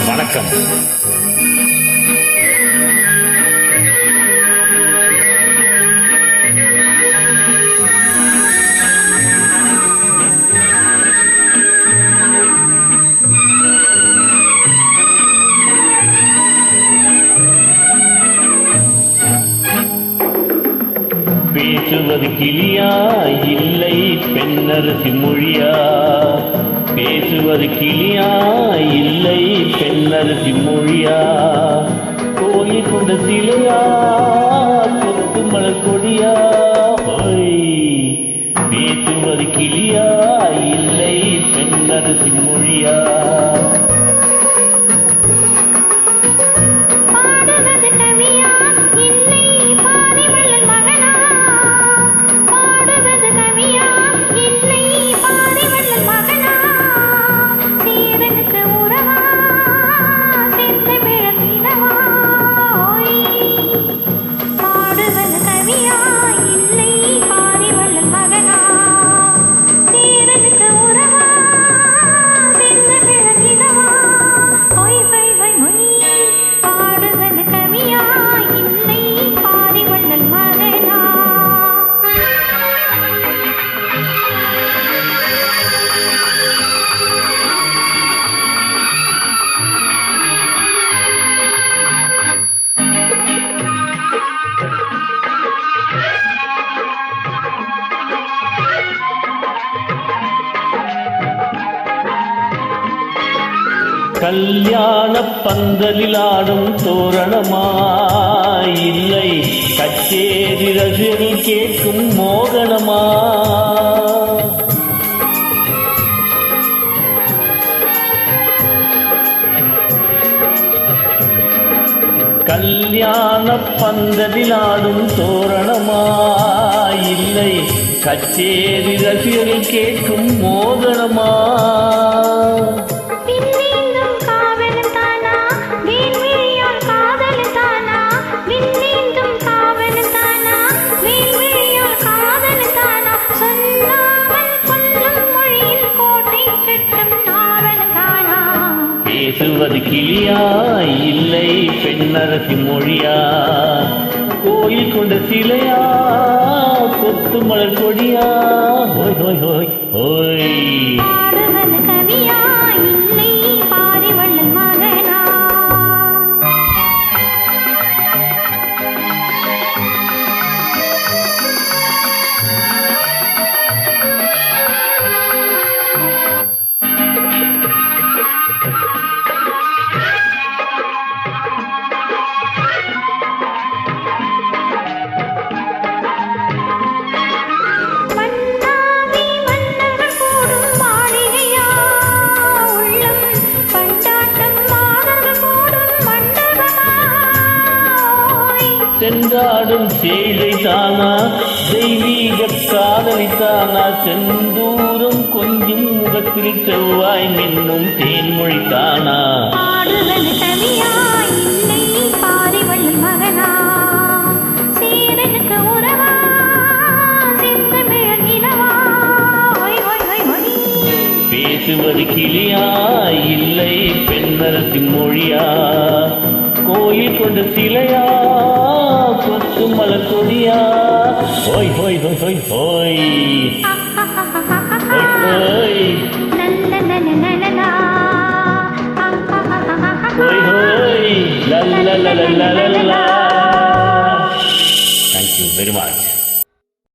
வணக்கம். பேசுவது கிளியா இல்லை பெண்ணரசி மொழியா? பேசுவது கிளியா இல்லை பெண்ணரசி மொழியா? கோயில் கொண்ட சிலையா கொத்து மலர் கொடியா? பேசுவது கிளியா இல்லை பெண்ணரசி மொழியா? கல்யாண பந்தலில் ஆடும் தோரணமா இல்லை கச்சேரி ரசிகர்கள் கேட்கும் மோகனமா? கல்யாண பந்தலில் ஆடும் தோரணமா இல்லை கச்சேரி ரசிகர்கள் கேட்கும் மோகனமா? பேசுவது கிளியா இல்லை பெண்ணரசி மொழியா? கோயில் கொண்ட சிலையா கொத்து மலர் கொடியா? ஹோய் ஹோய் ஹோய் ஹோய். சென்றாடும் சேலை தானா தெய்வீக காதலித்தானா? செந்தூரம் கொஞ்சம் முகத்தில் செவ்வாய் மின்னும் தேன்மொழி தானா? பேசுவது கிளியா இல்லை பெண்ணரசி மொழியா? கோயில் கொண்ட சிலையா கொத்து மலர் கொடியா? ஹோய் ஹோய் ஹோய் ஹோய் ஹோய் ஹோய் ஹோய் ஹோய் லா லா லா லா லா லா. Thank you very much.